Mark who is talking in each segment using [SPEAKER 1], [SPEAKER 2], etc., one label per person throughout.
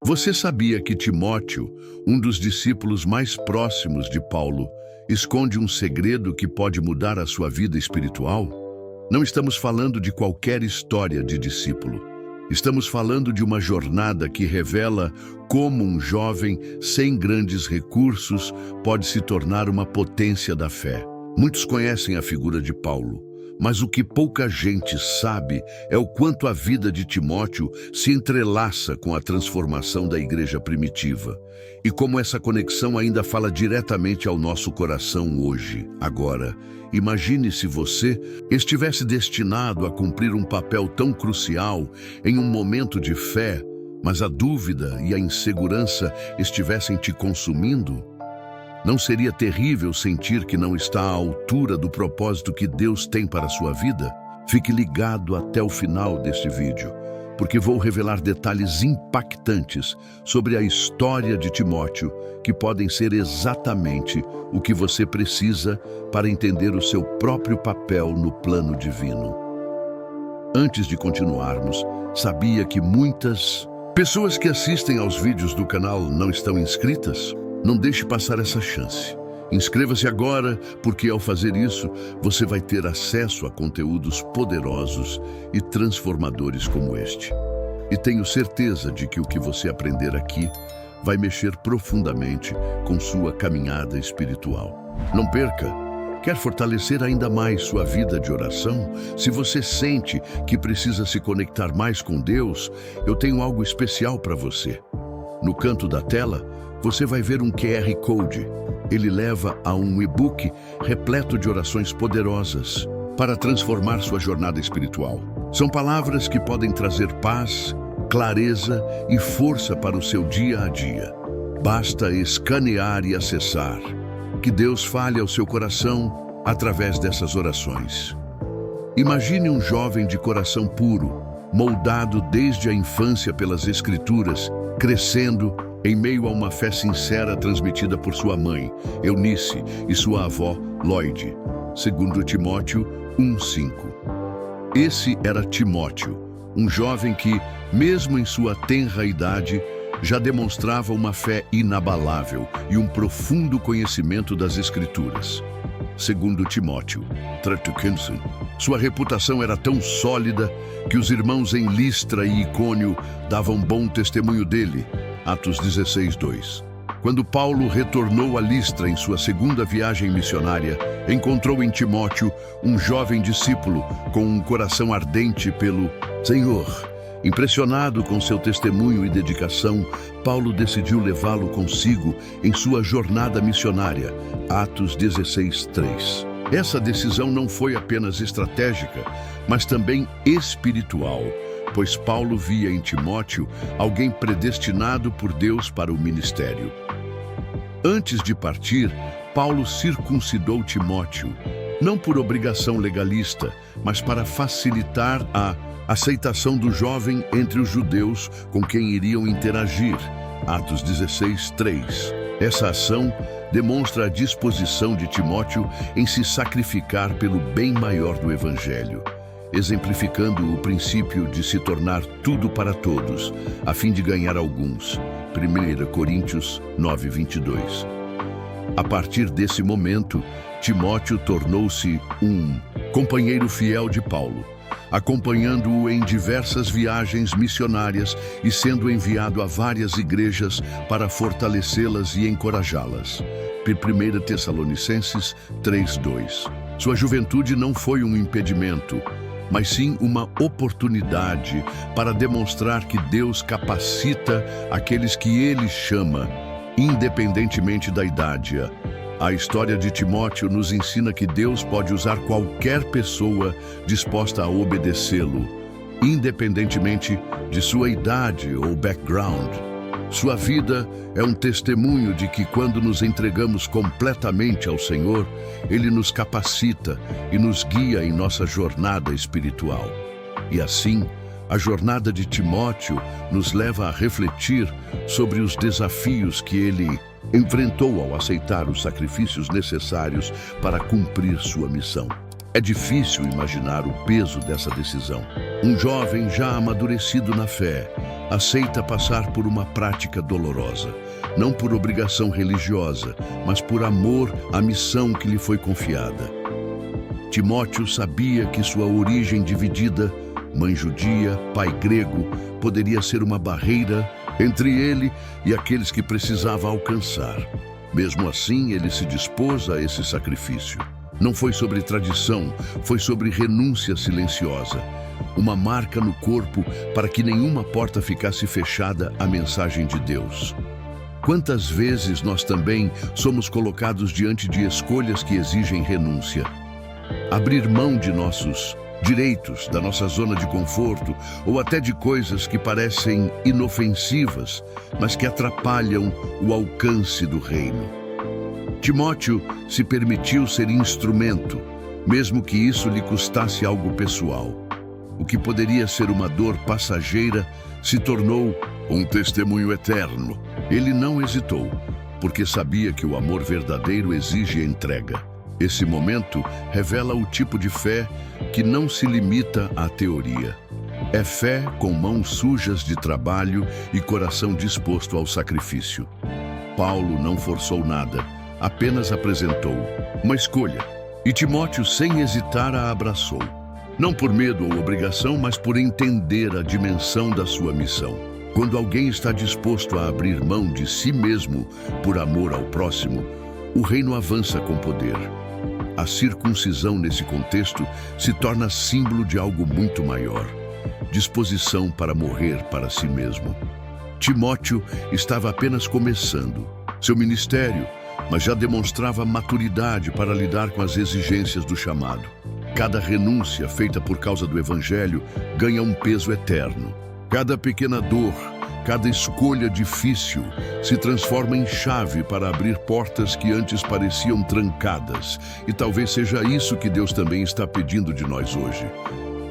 [SPEAKER 1] Você sabia que Timóteo, um dos discípulos mais próximos de Paulo, esconde um segredo que pode mudar a sua vida espiritual? Não estamos falando de qualquer história de discípulo. Estamos falando de uma jornada que revela como um jovem sem grandes recursos pode se tornar uma potência da fé. Muitos conhecem a figura de Paulo, mas o que pouca gente sabe é o quanto a vida de Timóteo se entrelaça com a transformação da igreja primitiva e como essa conexão ainda fala diretamente ao nosso coração hoje. Agora, imagine se você estivesse destinado a cumprir um papel tão crucial em um momento de fé, mas a dúvida e a insegurança estivessem te consumindo. Não seria terrível sentir que não está à altura do propósito que Deus tem para a sua vida? Fique ligado até o final deste vídeo, porque vou revelar detalhes impactantes sobre a história de Timóteo, que podem ser exatamente o que você precisa para entender o seu próprio papel no plano divino. Antes de continuarmos, sabia que muitas pessoas que assistem aos vídeos do canal não estão inscritas? Não deixe passar essa chance. Inscreva-se agora, porque ao fazer isso, você vai ter acesso a conteúdos poderosos e transformadores como este. E tenho certeza de que o que você aprender aqui vai mexer profundamente com sua caminhada espiritual. Não perca! Quer fortalecer ainda mais sua vida de oração? Se você sente que precisa se conectar mais com Deus, eu tenho algo especial para você. No canto da tela, você vai ver um QR Code. Ele leva a um e-book repleto de orações poderosas para transformar sua jornada espiritual. São palavras que podem trazer paz, clareza e força para o seu dia a dia. Basta escanear e acessar. Que Deus fale ao seu coração através dessas orações. Imagine um jovem de coração puro, moldado desde a infância pelas Escrituras, crescendo em meio a uma fé sincera transmitida por sua mãe, Eunice, e sua avó, Lloyd. 2 Timóteo 1:5. Esse era Timóteo, um jovem que, mesmo em sua tenra idade, já demonstrava uma fé inabalável e um profundo conhecimento das Escrituras. 2 Timóteo 3:15. Sua reputação era tão sólida que os irmãos em Listra e Icônio davam bom testemunho dele. Atos 16:2. Quando Paulo retornou a Listra em sua segunda viagem missionária, encontrou em Timóteo um jovem discípulo com um coração ardente pelo Senhor. Impressionado com seu testemunho e dedicação, Paulo decidiu levá-lo consigo em sua jornada missionária. Atos 16:3. Essa decisão não foi apenas estratégica, mas também espiritual, pois Paulo via em Timóteo alguém predestinado por Deus para o ministério. Antes de partir, Paulo circuncidou Timóteo, não por obrigação legalista, mas para facilitar a aceitação do jovem entre os judeus com quem iriam interagir. Atos 16:3. Essa ação demonstra a disposição de Timóteo em se sacrificar pelo bem maior do Evangelho, exemplificando o princípio de se tornar tudo para todos, a fim de ganhar alguns. 1 Coríntios 9:22. A partir desse momento, Timóteo tornou-se um companheiro fiel de Paulo, acompanhando-o em diversas viagens missionárias e sendo enviado a várias igrejas para fortalecê-las e encorajá-las. 1 Tessalonicenses 3:2. Sua juventude não foi um impedimento, mas sim uma oportunidade para demonstrar que Deus capacita aqueles que Ele chama, independentemente da idade. A história de Timóteo nos ensina que Deus pode usar qualquer pessoa disposta a obedecê-lo, independentemente de sua idade ou background. Sua vida é um testemunho de que quando nos entregamos completamente ao Senhor, Ele nos capacita e nos guia em nossa jornada espiritual. E assim, a jornada de Timóteo nos leva a refletir sobre os desafios que ele enfrentou ao aceitar os sacrifícios necessários para cumprir sua missão. É difícil imaginar o peso dessa decisão. Um jovem já amadurecido na fé, aceita passar por uma prática dolorosa, não por obrigação religiosa, mas por amor à missão que lhe foi confiada. Timóteo sabia que sua origem dividida, mãe judia, pai grego, poderia ser uma barreira entre ele e aqueles que precisava alcançar. Mesmo assim, ele se dispôs a esse sacrifício. Não foi sobre tradição, foi sobre renúncia silenciosa. Uma marca no corpo para que nenhuma porta ficasse fechada à mensagem de Deus. Quantas vezes nós também somos colocados diante de escolhas que exigem renúncia? Abrir mão de nossos direitos, da nossa zona de conforto, ou até de coisas que parecem inofensivas, mas que atrapalham o alcance do reino. Timóteo se permitiu ser instrumento, mesmo que isso lhe custasse algo pessoal. O que poderia ser uma dor passageira se tornou um testemunho eterno. Ele não hesitou, porque sabia que o amor verdadeiro exige entrega. Esse momento revela o tipo de fé que não se limita à teoria. É fé com mãos sujas de trabalho e coração disposto ao sacrifício. Paulo não forçou nada, apenas apresentou uma escolha, e Timóteo, sem hesitar, a abraçou. Não por medo ou obrigação, mas por entender a dimensão da sua missão. Quando alguém está disposto a abrir mão de si mesmo por amor ao próximo, o reino avança com poder. A circuncisão nesse contexto se torna símbolo de algo muito maior: disposição para morrer para si mesmo. Timóteo estava apenas começando seu ministério, mas já demonstrava maturidade para lidar com as exigências do chamado. Cada renúncia feita por causa do Evangelho ganha um peso eterno. Cada pequena dor, cada escolha difícil se transforma em chave para abrir portas que antes pareciam trancadas. E talvez seja isso que Deus também está pedindo de nós hoje.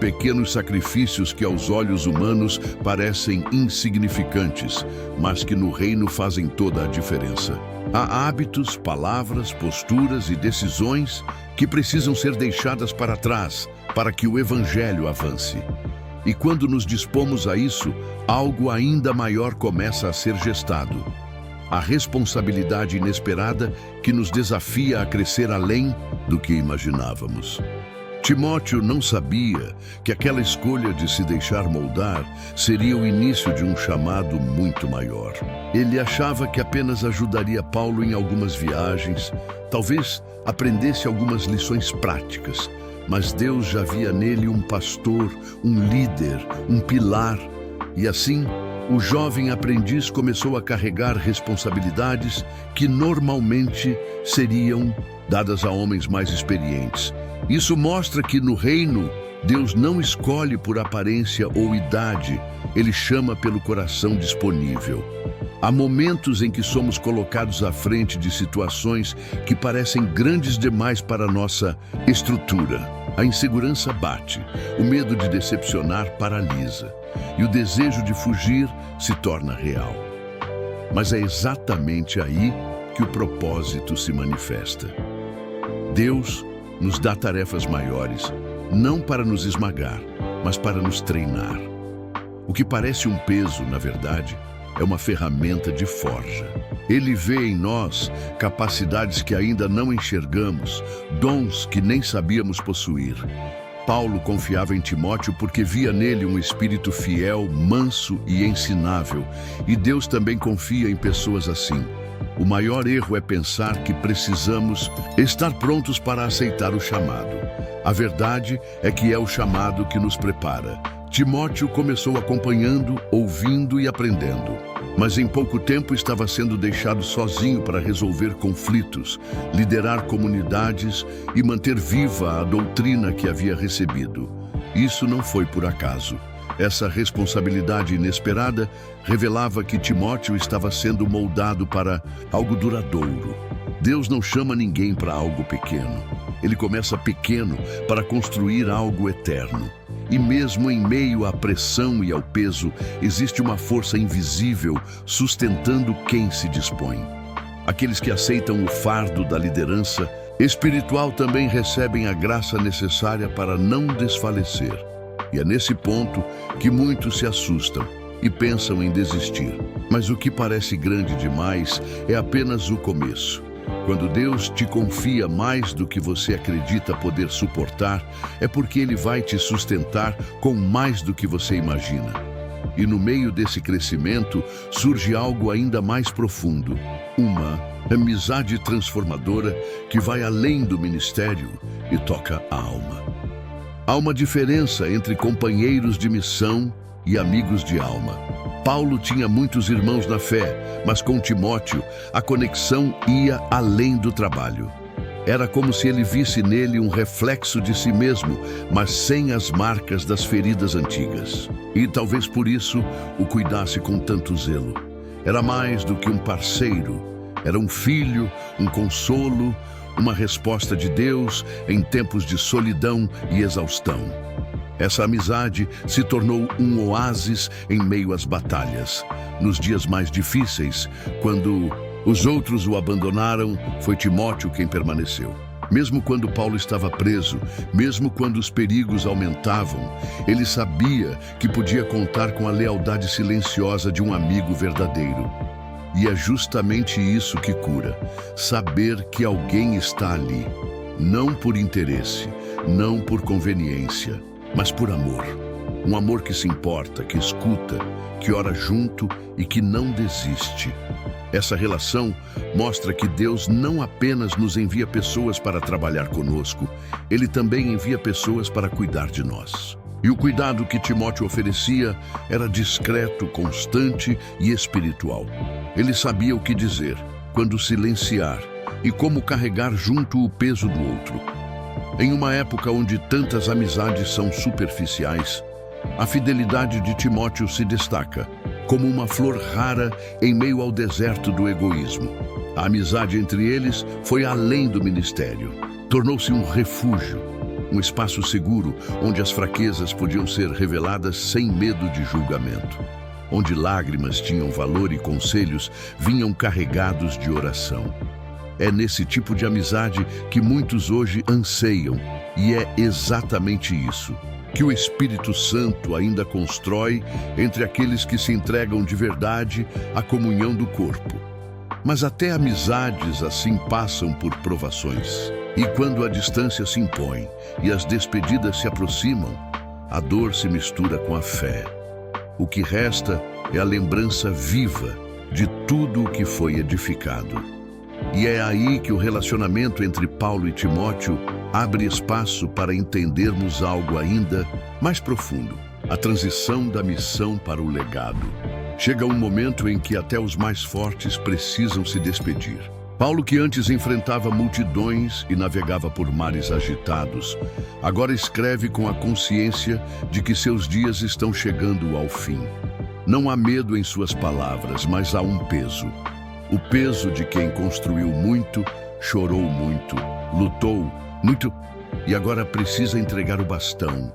[SPEAKER 1] Pequenos sacrifícios que aos olhos humanos parecem insignificantes, mas que no reino fazem toda a diferença. Há hábitos, palavras, posturas e decisões que precisam ser deixadas para trás para que o Evangelho avance. E quando nos dispomos a isso, algo ainda maior começa a ser gestado. A responsabilidade inesperada que nos desafia a crescer além do que imaginávamos. Timóteo não sabia que aquela escolha de se deixar moldar seria o início de um chamado muito maior. Ele achava que apenas ajudaria Paulo em algumas viagens, talvez aprendesse algumas lições práticas, mas Deus já via nele um pastor, um líder, um pilar. E assim, o jovem aprendiz começou a carregar responsabilidades que normalmente seriam dadas a homens mais experientes. Isso mostra que no reino, Deus não escolhe por aparência ou idade, Ele chama pelo coração disponível. Há momentos em que somos colocados à frente de situações que parecem grandes demais para a nossa estrutura. A insegurança bate, o medo de decepcionar paralisa, e o desejo de fugir se torna real. Mas é exatamente aí que o propósito se manifesta. Deus nos dá tarefas maiores, não para nos esmagar, mas para nos treinar. O que parece um peso, na verdade, é uma ferramenta de forja. Ele vê em nós capacidades que ainda não enxergamos, dons que nem sabíamos possuir. Paulo confiava em Timóteo porque via nele um espírito fiel, manso e ensinável, e Deus também confia em pessoas assim. O maior erro é pensar que precisamos estar prontos para aceitar o chamado. A verdade é que é o chamado que nos prepara. Timóteo começou acompanhando, ouvindo e aprendendo, mas em pouco tempo estava sendo deixado sozinho para resolver conflitos, liderar comunidades e manter viva a doutrina que havia recebido. Isso não foi por acaso. Essa responsabilidade inesperada revelava que Timóteo estava sendo moldado para algo duradouro. Deus não chama ninguém para algo pequeno. Ele começa pequeno para construir algo eterno. E mesmo em meio à pressão e ao peso, existe uma força invisível sustentando quem se dispõe. Aqueles que aceitam o fardo da liderança espiritual também recebem a graça necessária para não desfalecer. E é nesse ponto que muitos se assustam. e pensam em desistir. Mas o que parece grande demais é apenas o começo. Quando Deus te confia mais do que você acredita poder suportar, é porque Ele vai te sustentar com mais do que você imagina. E no meio desse crescimento surge algo ainda mais profundo, uma amizade transformadora que vai além do ministério e toca a alma. Há uma diferença entre companheiros de missão e amigos de alma. Paulo tinha muitos irmãos na fé, mas com Timóteo a conexão ia além do trabalho. Era como se ele visse nele um reflexo de si mesmo, mas sem as marcas das feridas antigas. E talvez por isso o cuidasse com tanto zelo. Era mais do que um parceiro, era um filho, um consolo, uma resposta de Deus em tempos de solidão e exaustão. Essa amizade se tornou um oásis em meio às batalhas. Nos dias mais difíceis, quando os outros o abandonaram, foi Timóteo quem permaneceu. Mesmo quando Paulo estava preso, mesmo quando os perigos aumentavam, ele sabia que podia contar com a lealdade silenciosa de um amigo verdadeiro. E é justamente isso que cura, saber que alguém está ali, não por interesse, não por conveniência, mas por amor. Um amor que se importa, que escuta, que ora junto e que não desiste. Essa relação mostra que Deus não apenas nos envia pessoas para trabalhar conosco, Ele também envia pessoas para cuidar de nós. E o cuidado que Timóteo oferecia era discreto, constante e espiritual. Ele sabia o que dizer, quando silenciar e como carregar junto o peso do outro. Em uma época onde tantas amizades são superficiais, a fidelidade de Timóteo se destaca como uma flor rara em meio ao deserto do egoísmo. A amizade entre eles foi além do ministério. Tornou-se um refúgio, um espaço seguro onde as fraquezas podiam ser reveladas sem medo de julgamento. Onde lágrimas tinham valor e conselhos vinham carregados de oração. É nesse tipo de amizade que muitos hoje anseiam, e é exatamente isso que o Espírito Santo ainda constrói entre aqueles que se entregam de verdade à comunhão do corpo. Mas até amizades assim passam por provações. E quando a distância se impõe e as despedidas se aproximam, a dor se mistura com a fé. O que resta é a lembrança viva de tudo o que foi edificado. E é aí que o relacionamento entre Paulo e Timóteo abre espaço para entendermos algo ainda mais profundo: a transição da missão para o legado. Chega um momento em que até os mais fortes precisam se despedir. Paulo, que antes enfrentava multidões e navegava por mares agitados, agora escreve com a consciência de que seus dias estão chegando ao fim. Não há medo em suas palavras, mas há um peso. O peso de quem construiu muito, chorou muito, lutou muito e agora precisa entregar o bastão.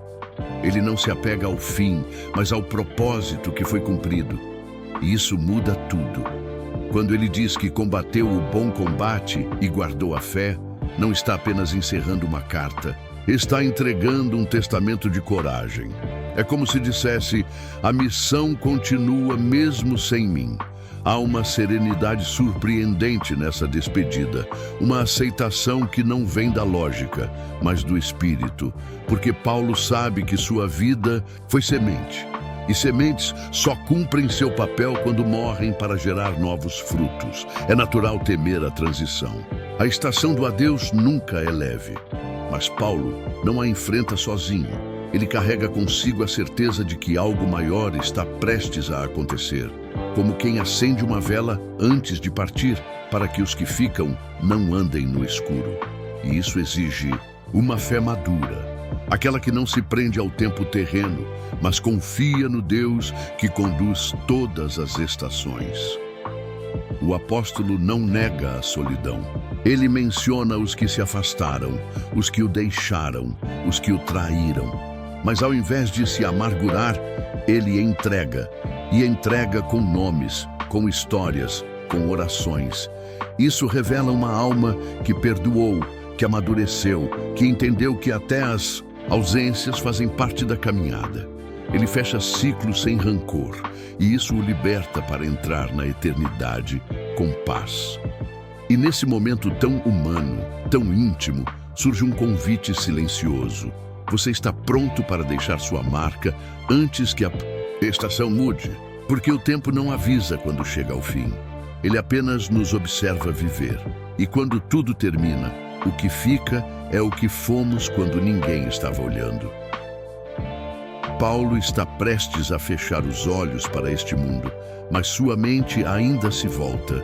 [SPEAKER 1] Ele não se apega ao fim, mas ao propósito que foi cumprido. E isso muda tudo. Quando ele diz que combateu o bom combate e guardou a fé, não está apenas encerrando uma carta, está entregando um testamento de coragem. É como se dissesse: a missão continua mesmo sem mim. Há uma serenidade surpreendente nessa despedida, uma aceitação que não vem da lógica, mas do espírito, porque Paulo sabe que sua vida foi semente, e sementes só cumprem seu papel quando morrem para gerar novos frutos. É natural temer a transição. A estação do adeus nunca é leve, mas Paulo não a enfrenta sozinho. Ele carrega consigo a certeza de que algo maior está prestes a acontecer, como quem acende uma vela antes de partir, para que os que ficam não andem no escuro. E isso exige uma fé madura, aquela que não se prende ao tempo terreno, mas confia no Deus que conduz todas as estações. O apóstolo não nega a solidão. Ele menciona os que se afastaram, os que o deixaram, os que o traíram. Mas ao invés de se amargurar, ele entrega, e entrega com nomes, com histórias, com orações. Isso revela uma alma que perdoou, que amadureceu, que entendeu que até as ausências fazem parte da caminhada. Ele fecha ciclos sem rancor, e isso o liberta para entrar na eternidade com paz. E nesse momento tão humano, tão íntimo, surge um convite silencioso. Você está pronto para deixar sua marca antes que a estação mude? Porque o tempo não avisa quando chega ao fim. Ele apenas nos observa viver. E quando tudo termina, o que fica é o que fomos quando ninguém estava olhando. Paulo está prestes a fechar os olhos para este mundo, mas sua mente ainda se volta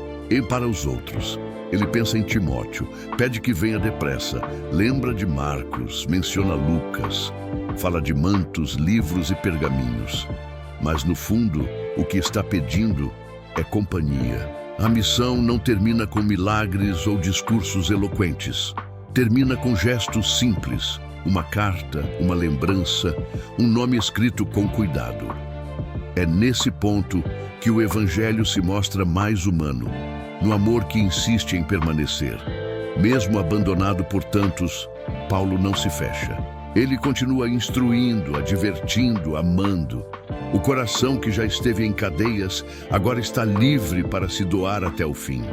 [SPEAKER 1] para os outros. Ele pensa em Timóteo, pede que venha depressa, lembra de Marcos, menciona Lucas, fala de mantos, livros e pergaminhos. Mas no fundo, o que está pedindo é companhia. A missão não termina com milagres ou discursos eloquentes. Termina com gestos simples, uma carta, uma lembrança, um nome escrito com cuidado. É nesse ponto que o Evangelho se mostra mais humano, no amor que insiste em permanecer. Mesmo abandonado por tantos, Paulo não se fecha. Ele continua instruindo, advertindo, amando. O coração que já esteve em cadeias agora está livre para se doar até o fim.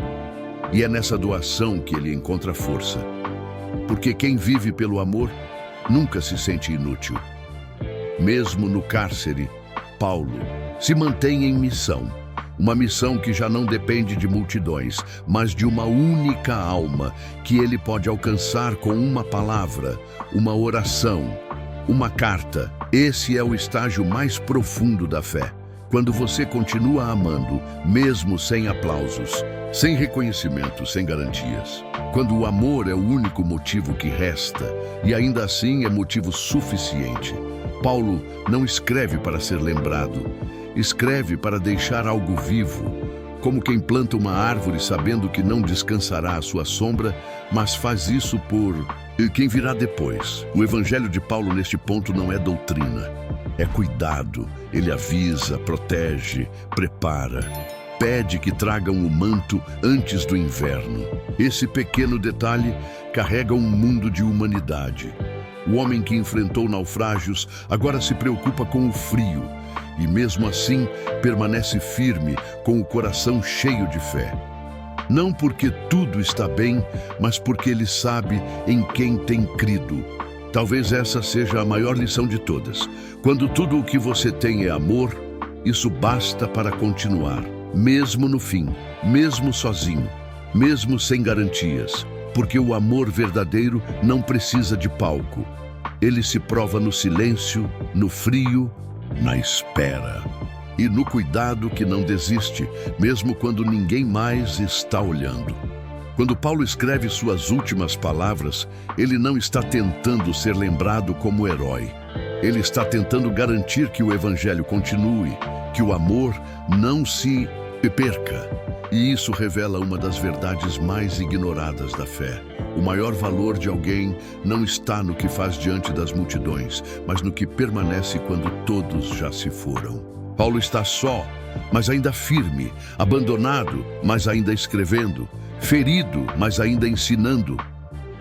[SPEAKER 1] E é nessa doação que ele encontra força. Porque quem vive pelo amor nunca se sente inútil. Mesmo no cárcere, Paulo se mantém em missão. Uma missão que já não depende de multidões, mas de uma única alma que ele pode alcançar com uma palavra, uma oração, uma carta. Esse é o estágio mais profundo da fé. Quando você continua amando, mesmo sem aplausos, sem reconhecimento, sem garantias. Quando o amor é o único motivo que resta, e ainda assim é motivo suficiente. Paulo não escreve para ser lembrado, escreve para deixar algo vivo, como quem planta uma árvore sabendo que não descansará à sua sombra, mas faz isso por quem virá depois. O Evangelho de Paulo neste ponto não é doutrina, é cuidado. Ele avisa, protege, prepara. Pede que tragam o manto antes do inverno. Esse pequeno detalhe carrega um mundo de humanidade. O homem que enfrentou naufrágios agora se preocupa com o frio e, mesmo assim, permanece firme, com o coração cheio de fé. Não porque tudo está bem, mas porque ele sabe em quem tem crido. Talvez essa seja a maior lição de todas. Quando tudo o que você tem é amor, isso basta para continuar. Mesmo no fim, mesmo sozinho, mesmo sem garantias, porque o amor verdadeiro não precisa de palco. Ele se prova no silêncio, no frio, na espera e no cuidado que não desiste, mesmo quando ninguém mais está olhando. Quando Paulo escreve suas últimas palavras, ele não está tentando ser lembrado como herói. Ele está tentando garantir que o Evangelho continue, que o amor não se perca. E isso revela uma das verdades mais ignoradas da fé. O maior valor de alguém não está no que faz diante das multidões, mas no que permanece quando todos já se foram. Paulo está só, mas ainda firme, abandonado, mas ainda escrevendo, ferido, mas ainda ensinando.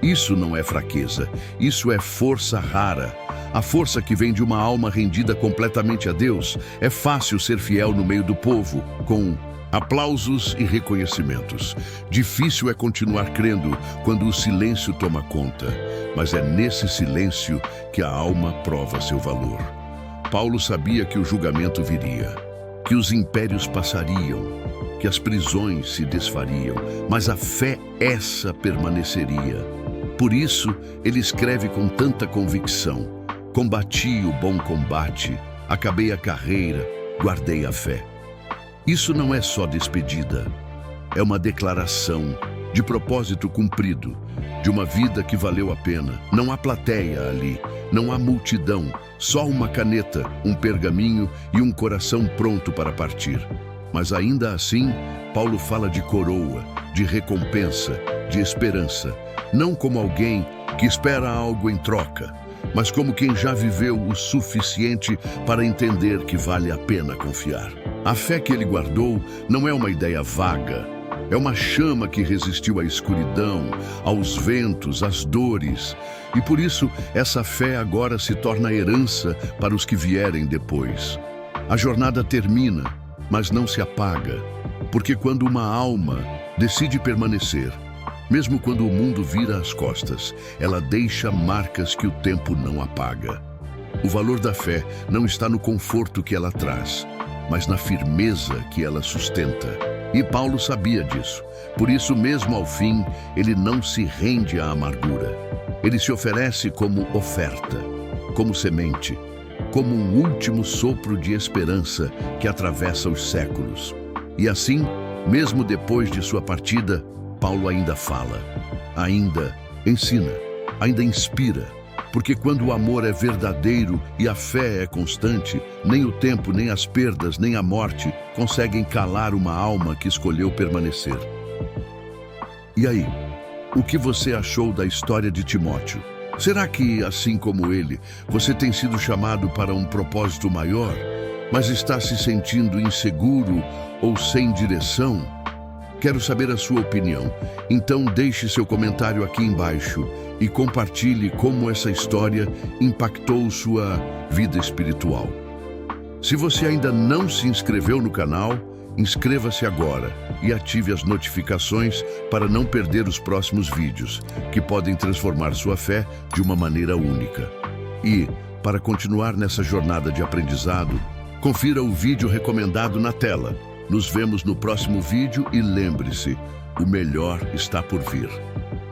[SPEAKER 1] Isso não é fraqueza, isso é força rara. A força que vem de uma alma rendida completamente a Deus. É fácil ser fiel no meio do povo, com aplausos e reconhecimentos. Difícil é continuar crendo quando o silêncio toma conta, mas é nesse silêncio que a alma prova seu valor. Paulo sabia que o julgamento viria, que os impérios passariam, que as prisões se desfariam, mas a fé essa permaneceria. Por isso, ele escreve com tanta convicção: combati o bom combate, acabei a carreira, guardei a fé. Isso não é só despedida, é uma declaração de propósito cumprido, de uma vida que valeu a pena. Não há plateia ali, não há multidão, só uma caneta, um pergaminho e um coração pronto para partir. Mas ainda assim, Paulo fala de coroa, de recompensa, de esperança, não como alguém que espera algo em troca, mas como quem já viveu o suficiente para entender que vale a pena confiar. A fé que ele guardou não é uma ideia vaga, É uma chama que resistiu à escuridão, aos ventos, às dores. E por isso, essa fé agora se torna herança para os que vierem depois. A jornada termina, mas não se apaga, porque quando uma alma decide permanecer, mesmo quando o mundo vira as costas, ela deixa marcas que o tempo não apaga. O valor da fé não está no conforto que ela traz, mas na firmeza que ela sustenta. E Paulo sabia disso. Por isso, mesmo ao fim, ele não se rende à amargura. Ele se oferece como oferta, como semente, como um último sopro de esperança que atravessa os séculos. E assim, mesmo depois de sua partida, Paulo ainda fala, ainda ensina, ainda inspira, porque quando o amor é verdadeiro e a fé é constante, nem o tempo, nem as perdas, nem a morte conseguem calar uma alma que escolheu permanecer. E aí, o que você achou da história de Timóteo? Será que, assim como ele, você tem sido chamado para um propósito maior, mas está se sentindo inseguro ou sem direção? Quero saber a sua opinião, então deixe seu comentário aqui embaixo e compartilhe como essa história impactou sua vida espiritual. Se você ainda não se inscreveu no canal, inscreva-se agora e ative as notificações para não perder os próximos vídeos, que podem transformar sua fé de uma maneira única. E, para continuar nessa jornada de aprendizado, confira o vídeo recomendado na tela. Nos vemos no próximo vídeo e lembre-se, o melhor está por vir.